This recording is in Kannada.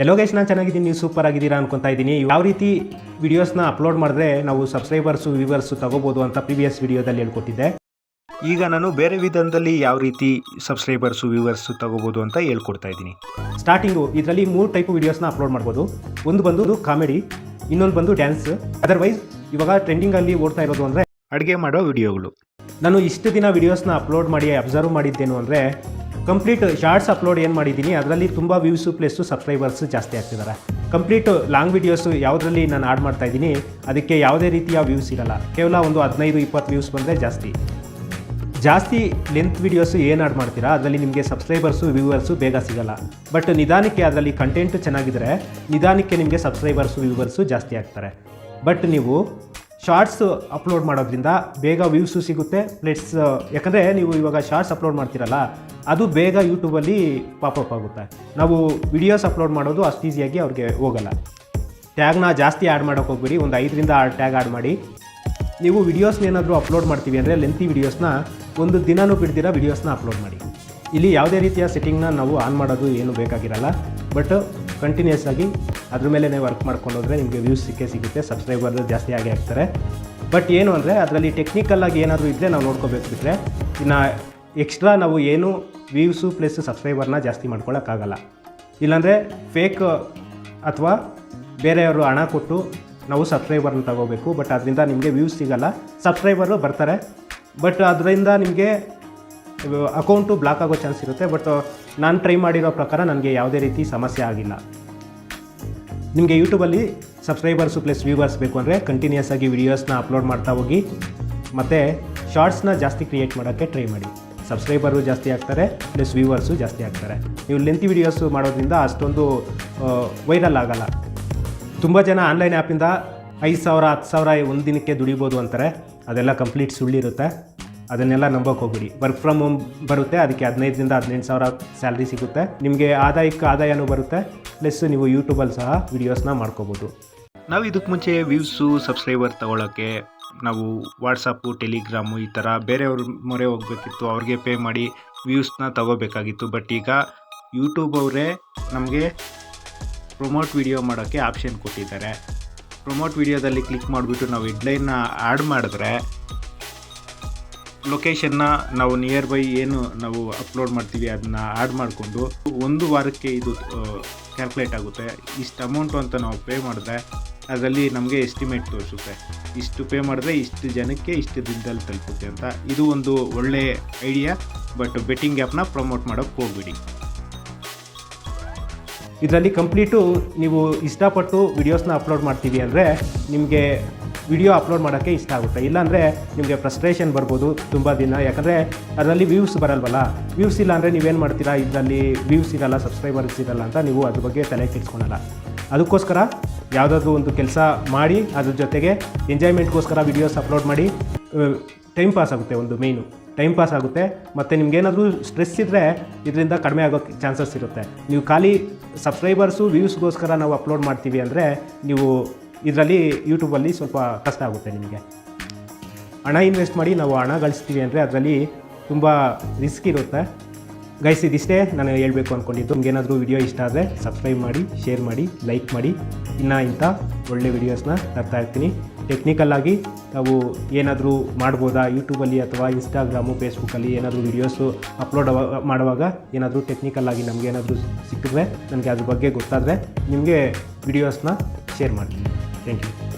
ಎಲ್ಲೋ ಗೈಸ್, ನಾನು ಚೆನ್ನಾಗಿದ್ದೀನಿ, ನೀವು ಸೂಪರ್ ಆಗಿದ್ದೀರಾ ಅನ್ಕೊತಾ ಇದ್ದೀನಿ. ಯಾವ ರೀತಿ ವಿಡಿಯೋಸ್ನ ಅಪ್ಲೋಡ್ ಮಾಡಿದ್ರೆ ನಾವು ಸಬ್ಸ್ಕ್ರೈಬರ್ಸು ವ್ಯೂವರ್ಸು ತಗೋಬೋದು ಅಂತ ಪ್ರಿವಿಯಸ್ ವಿಡಿಯೋದಲ್ಲಿ ಹೇಳ್ಕೊಟ್ಟಿದ್ದೆ. ಈಗ ನಾನು ಬೇರೆ ವಿಧಾನದಲ್ಲಿ ಯಾವ ರೀತಿ ಸಬ್ಸ್ಕ್ರೈಬರ್ಸು ವ್ಯೂವರ್ಸು ತಗೋಬೋದು ಅಂತ ಹೇಳ್ಕೊಡ್ತಾ ಇದ್ದೀನಿ. ಸ್ಟಾರ್ಟಿಂಗು ಇದರಲ್ಲಿ 3 ಟೈಪ್ ವಿಡಿಯೋಸ್ನ ಅಪ್ಲೋಡ್ ಮಾಡ್ಬೋದು. ಒಂದು ಬಂದು ಕಾಮಿಡಿ, ಇನ್ನೊಂದು ಬಂದು ಡ್ಯಾನ್ಸ್. ಅದರ್ವೈಸ್ ಇವಾಗ ಟ್ರೆಂಡಿಂಗಲ್ಲಿ ಓಡ್ತಾ ಇರೋದು ಅಂದರೆ ಅಡುಗೆ ಮಾಡೋ ವಿಡಿಯೋಗಳು. ನಾನು ಇಷ್ಟು ದಿನ ವಿಡಿಯೋಸ್ನ ಅಪ್ಲೋಡ್ ಮಾಡಿ ಅಬ್ಸರ್ವ್ ಮಾಡಿದ್ದೇನು ಅಂದರೆ, ಕಂಪ್ಲೀಟ್ ಶಾರ್ಟ್ಸ್ ಅಪ್ಲೋಡ್ ಏನು ಮಾಡಿದ್ದೀನಿ ಅದರಲ್ಲಿ ತುಂಬ ವ್ಯೂಸು ಪ್ಲಸ್ಸು ಸಬ್ಸ್ಕ್ರೈಬರ್ಸು ಜಾಸ್ತಿ ಆಗ್ತಿದ್ದಾರೆ. ಕಂಪ್ಲೀಟ್ ಲಾಂಗ್ ವೀಡಿಯೋಸು ಯಾವುದರಲ್ಲಿ ನಾನು ಆಡ್ ಮಾಡ್ತಾ ಇದ್ದೀನಿ ಅದಕ್ಕೆ ಯಾವುದೇ ರೀತಿಯ ವ್ಯೂಸ್ ಇರಲ್ಲ. ಕೇವಲ ಒಂದು 15-20 ವ್ಯೂಸ್ ಬಂದರೆ ಜಾಸ್ತಿ ಲೆಂತ್ ವೀಡಿಯೋಸು ಏನು ಆಡ್ ಮಾಡ್ತೀರಾ ಅದರಲ್ಲಿ ನಿಮಗೆ ಸಬ್ಸ್ಕ್ರೈಬರ್ಸು ವ್ಯೂವರ್ಸು ಬೇಗ ಸಿಗಲ್ಲ. ಬಟ್ ನಿಧಾನಕ್ಕೆ ಅದರಲ್ಲಿ ಕಂಟೆಂಟ್ ಚೆನ್ನಾಗಿದ್ದರೆ ನಿಧಾನಕ್ಕೆ ನಿಮಗೆ ಸಬ್ಸ್ಕ್ರೈಬರ್ಸು ವ್ಯೂವರ್ಸು ಜಾಸ್ತಿ ಆಗ್ತಾರೆ. ಬಟ್ ನೀವು ಶಾರ್ಟ್ಸ್ ಅಪ್ಲೋಡ್ ಮಾಡೋದ್ರಿಂದ ಬೇಗ ವ್ಯೂಸು ಸಿಗುತ್ತೆ. ಪ್ಲಸ್ ಯಾಕಂದರೆ ನೀವು ಇವಾಗ ಶಾರ್ಟ್ಸ್ ಅಪ್ಲೋಡ್ ಮಾಡ್ತೀರಲ್ಲ ಅದು ಬೇಗ ಯೂಟ್ಯೂಬಲ್ಲಿ ಪಾಪಪ್ ಆಗುತ್ತೆ. ನಾವು ವಿಡಿಯೋಸ್ ಅಪ್ಲೋಡ್ ಮಾಡೋದು ಅಷ್ಟು ಈಸಿಯಾಗಿ ಅವ್ರಿಗೆ ಹೋಗಲ್ಲ. ಟ್ಯಾಗ್ನ ಜಾಸ್ತಿ ಆ್ಯಡ್ ಮಾಡೋಕ್ಕೆ ಹೋಗ್ಬೇಡಿ, ಒಂದು 5ರಿಂದ 6 ಟ್ಯಾಗ್ ಆ್ಯಡ್ ಮಾಡಿ. ನೀವು ವಿಡಿಯೋಸ್ನ ಏನಾದರೂ ಅಪ್ಲೋಡ್ ಮಾಡ್ತೀವಿ ಅಂದರೆ ಲೆಂತಿ ವಿಡಿಯೋಸ್ನ ಒಂದು ದಿನವೂ ಬಿಡ್ದಿರ ವಿಡಿಯೋಸ್ನ ಅಪ್ಲೋಡ್ ಮಾಡಿ. ಇಲ್ಲಿ ಯಾವುದೇ ರೀತಿಯ ಸೆಟ್ಟಿಂಗ್ನ ನಾವು ಆನ್ ಮಾಡೋದು ಏನು ಬೇಕಾಗಿರಲ್ಲ. ಬಟ್ ಕಂಟಿನ್ಯೂಸ್ ಆಗಿ ಅದ್ರ ಮೇಲೆ ವರ್ಕ್ ಮಾಡ್ಕೊಂಡು ಹೋದರೆ ನಿಮಗೆ ವ್ಯೂಸ್ ಸಿಗುತ್ತೆ, ಸಬ್ಸ್ಕ್ರೈಬರ್ ಜಾಸ್ತಿ ಆಗಿ ಆಗ್ತಾರೆ. ಬಟ್ ಏನು ಅಂದರೆ ಅದರಲ್ಲಿ ಟೆಕ್ನಿಕಲ್ಲಾಗಿ ಏನಾದರೂ ಇದ್ದರೆ ನಾವು ನೋಡ್ಕೋಬೇಕು. ಬಿಟ್ಟರೆ ಇನ್ನು ಎಕ್ಸ್ಟ್ರಾ ನಾವು ಏನು ವ್ಯೂಸು ಪ್ಲಸ್ ಸಬ್ಸ್ಕ್ರೈಬರ್ನ ಜಾಸ್ತಿ ಮಾಡ್ಕೊಳ್ಳೋಕ್ಕಾಗಲ್ಲ. ಇಲ್ಲಾಂದರೆ ಫೇಕ್ ಅಥವಾ ಬೇರೆಯವರು ಹಣ ಕೊಟ್ಟು ನಾವು ಸಬ್ಸ್ಕ್ರೈಬರ್ನ ತಗೋಬೇಕು. ಬಟ್ ಅದರಿಂದ ನಿಮಗೆ ವ್ಯೂಸ್ ಸಿಗಲ್ಲ, ಸಬ್ಸ್ಕ್ರೈಬರು ಬರ್ತಾರೆ. ಬಟ್ ಅದರಿಂದ ನಿಮಗೆ ಅಕೌಂಟು ಬ್ಲಾಕ್ ಆಗೋ ಚಾನ್ಸ್ ಇರುತ್ತೆ. ಬಟ್ ನಾನು ಟ್ರೈ ಮಾಡಿರೋ ಪ್ರಕಾರ ನನಗೆ ಯಾವುದೇ ರೀತಿ ಸಮಸ್ಯೆ ಆಗಿಲ್ಲ. ನಿಮಗೆ ಯೂಟ್ಯೂಬಲ್ಲಿ ಸಬ್ಸ್ಕ್ರೈಬರ್ಸು ಪ್ಲಸ್ ವ್ಯೂವರ್ಸ್ ಬೇಕು ಅಂದರೆ ಕಂಟಿನ್ಯೂಸ್ ಆಗಿ ವಿಡಿಯೋಸ್ನ ಅಪ್ಲೋಡ್ ಮಾಡ್ತಾ ಹೋಗಿ, ಮತ್ತು ಶಾರ್ಟ್ಸ್ನ ಜಾಸ್ತಿ ಕ್ರಿಯೇಟ್ ಮಾಡೋಕ್ಕೆ ಟ್ರೈ ಮಾಡಿ. ಸಬ್ಸ್ಕ್ರೈಬರು ಜಾಸ್ತಿ ಆಗ್ತಾರೆ ಪ್ಲಸ್ ವ್ಯೂವರ್ಸು ಜಾಸ್ತಿ ಆಗ್ತಾರೆ. ನೀವು ಲೆಂತಿ ವಿಡಿಯೋಸು ಮಾಡೋದ್ರಿಂದ ಅಷ್ಟೊಂದು ವೈರಲ್ ಆಗಲ್ಲ. ತುಂಬ ಜನ ಆನ್ಲೈನ್ ಆ್ಯಪಿಂದ 5,000 10,000 ಒಂದು ದಿನಕ್ಕೆ ದುಡಿಬೋದು ಅಂತಾರೆ. ಅದೆಲ್ಲ ಕಂಪ್ಲೀಟ್ ಸುಳ್ಳಿರುತ್ತೆ. ಅದನ್ನೆಲ್ಲ ನಂಬೋಕೆ ಹೋಗ್ಬಿಡಿ. ವರ್ಕ್ ಫ್ರಮ್ ಹೋಮ್ ಬರುತ್ತೆ, ಅದಕ್ಕೆ 15,000ರಿಂದ 18,000 ಸ್ಯಾಲ್ರಿ ಸಿಗುತ್ತೆ. ನಿಮಗೆ ಆದಾಯನೂ ಬರುತ್ತೆ, ಪ್ಲಸ್ ನೀವು ಯೂಟ್ಯೂಬಲ್ಲಿ ಸಹ ವಿಡಿಯೋಸ್ನ ಮಾಡ್ಕೋಬೋದು. ನಾವು ಇದಕ್ಕೆ ಮುಂಚೆ ವ್ಯೂಸು ಸಬ್ಸ್ಕ್ರೈಬರ್ ತೊಗೊಳಕ್ಕೆ ನಾವು ವಾಟ್ಸಪ್ಪು, ಟೆಲಿಗ್ರಾಮು ಈ ಥರ ಬೇರೆಯವ್ರ ಮೊರೆ ಹೋಗಬೇಕಿತ್ತು, ಅವ್ರಿಗೆ ಪೇ ಮಾಡಿ ವ್ಯೂಸ್ನ ತೊಗೋಬೇಕಾಗಿತ್ತು. ಬಟ್ ಈಗ ಯೂಟ್ಯೂಬ್ ಅವರೇ ನಮಗೆ ಪ್ರೊಮೋಟ್ ವಿಡಿಯೋ ಮಾಡೋಕ್ಕೆ ಆಪ್ಷನ್ ಕೊಟ್ಟಿದ್ದಾರೆ. ಪ್ರೊಮೋಟ್ ವಿಡಿಯೋದಲ್ಲಿ ಕ್ಲಿಕ್ ಮಾಡಿಬಿಟ್ಟು ನಾವು ಹೆಡ್ಲೈನ್ನ ಆ್ಯಡ್ ಮಾಡಿದ್ರೆ ಲೊಕೇಶನ್ನ ನಾವು ನಿಯರ್ ಬೈ ಏನು ನಾವು ಅಪ್ಲೋಡ್ ಮಾಡ್ತೀವಿ ಅದನ್ನ ಆ್ಯಡ್ ಮಾಡಿಕೊಂಡು 1 ವಾರಕ್ಕೆ ಇದು ಕ್ಯಾಲ್ಕುಲೇಟ್ ಆಗುತ್ತೆ. ಇಷ್ಟು ಅಮೌಂಟು ಅಂತ ನಾವು ಪೇ ಮಾಡಿದ್ರೆ ಅದರಲ್ಲಿ ನಮಗೆ ಎಸ್ಟಿಮೇಟ್ ತೋರಿಸುತ್ತೆ. ಇಷ್ಟು ಪೇ ಮಾಡಿದ್ರೆ ಇಷ್ಟು ಜನಕ್ಕೆ ಇಷ್ಟು ದಿನದಲ್ಲಿ ತಲುಪುತ್ತೆ ಅಂತ. ಇದು ಒಂದು ಒಳ್ಳೆಯ ಐಡಿಯಾ. ಬಟ್ ಬೆಟ್ಟಿಂಗ್ ಆ್ಯಪ್ನ ಪ್ರಮೋಟ್ ಮಾಡೋಕ್ಕೆ ಹೋಗ್ಬಿಡಿ. ಇದರಲ್ಲಿ ಕಂಪ್ಲೀಟು ನೀವು ಇಷ್ಟಪಟ್ಟು ವಿಡಿಯೋಸ್ನ ಅಪ್ಲೋಡ್ ಮಾಡ್ತೀವಿ ಅಂದರೆ ನಿಮಗೆ ವಿಡಿಯೋ ಅಪ್ಲೋಡ್ ಮಾಡೋಕ್ಕೆ ಇಷ್ಟ ಆಗುತ್ತೆ. ಇಲ್ಲಾಂದರೆ ನಿಮಗೆ ಫ್ರಸ್ಟ್ರೇಷನ್ ಬರ್ಬೋದು ತುಂಬ ದಿನ. ಯಾಕಂದರೆ ಅದರಲ್ಲಿ ವ್ಯೂಸ್ ಬರಲ್ವಲ್ಲ. ವ್ಯೂಸ್ ಇಲ್ಲ ಅಂದರೆ ನೀವೇನು ಮಾಡ್ತೀರಾ, ಇದರಲ್ಲಿ ವ್ಯೂಸ್ ಇರಲ್ಲ, ಸಬ್ಸ್ಕ್ರೈಬರ್ಸ್ ಇರಲ್ಲ ಅಂತ ನೀವು ಅದ್ರ ಬಗ್ಗೆ ತಲೆ ಕೆಡಿಸ್ಕೊಳಲ್ಲ. ಅದಕ್ಕೋಸ್ಕರ ಯಾವುದಾದ್ರೂ ಒಂದು ಕೆಲಸ ಮಾಡಿ ಅದ್ರ ಜೊತೆಗೆ ಎಂಜಾಯ್ಮೆಂಟ್ಗೋಸ್ಕರ ವಿಡಿಯೋಸ್ ಅಪ್ಲೋಡ್ ಮಾಡಿ. ಟೈಮ್ ಪಾಸ್ ಆಗುತ್ತೆ, ಒಂದು ಮೇಯ್ನು ಟೈಮ್ ಪಾಸ್ ಆಗುತ್ತೆ. ಮತ್ತು ನಿಮಗೇನಾದರೂ ಸ್ಟ್ರೆಸ್ ಇದ್ದರೆ ಇದರಿಂದ ಕಡಿಮೆ ಆಗೋಕ್ಕೆ ಚಾನ್ಸಸ್ ಇರುತ್ತೆ. ನೀವು ಖಾಲಿ ಸಬ್ಸ್ಕ್ರೈಬರ್ಸು ವ್ಯೂಸ್ಗೋಸ್ಕರ ನಾವು ಅಪ್ಲೋಡ್ ಮಾಡ್ತೀವಿ ಅಂದರೆ ನೀವು ಇದರಲ್ಲಿ ಯೂಟ್ಯೂಬಲ್ಲಿ ಸ್ವಲ್ಪ ಕಷ್ಟ ಆಗುತ್ತೆ. ನಿಮಗೆ ಹಣ ಇನ್ವೆಸ್ಟ್ ಮಾಡಿ ನಾವು ಹಣ ಗಳಿಸ್ತೀವಿ ಅಂದರೆ ಅದರಲ್ಲಿ ತುಂಬ ರಿಸ್ಕ್ ಇರುತ್ತೆ. ಗೈಸ್, ಇದಿಷ್ಟೇ ನಾನು ಹೇಳಬೇಕು ಅಂದ್ಕೊಂಡಿದ್ದು. ನಿಮಗೇನಾದರೂ ವಿಡಿಯೋ ಇಷ್ಟ ಆದರೆ ಸಬ್ಸ್ಕ್ರೈಬ್ ಮಾಡಿ, ಶೇರ್ ಮಾಡಿ, ಲೈಕ್ ಮಾಡಿ. ಇನ್ನು ಇಂಥ ಒಳ್ಳೆ ವಿಡಿಯೋಸ್ನ ತರ್ತಾ ಇರ್ತೀನಿ. ಟೆಕ್ನಿಕಲ್ಲಾಗಿ ನಾವು ಏನಾದರೂ ಮಾಡ್ಬೋದಾ ಯೂಟ್ಯೂಬಲ್ಲಿ ಅಥವಾ ಇನ್ಸ್ಟಾಗ್ರಾಮು, ಫೇಸ್ಬುಕ್ಕಲ್ಲಿ ಏನಾದರೂ ವಿಡಿಯೋಸು ಅಪ್ಲೋಡ್ ಮಾಡುವಾಗ ಏನಾದರೂ ಟೆಕ್ನಿಕಲ್ಲಾಗಿ ನಮಗೇನಾದರೂ ಸಿಕ್ಕಿದ್ರೆ, ನನಗೆ ಅದ್ರ ಬಗ್ಗೆ ಗೊತ್ತಾದರೆ ನಿಮಗೆ ವಿಡಿಯೋಸ್ನ ಶೇರ್ ಮಾಡ್ತೀನಿ. Thank you.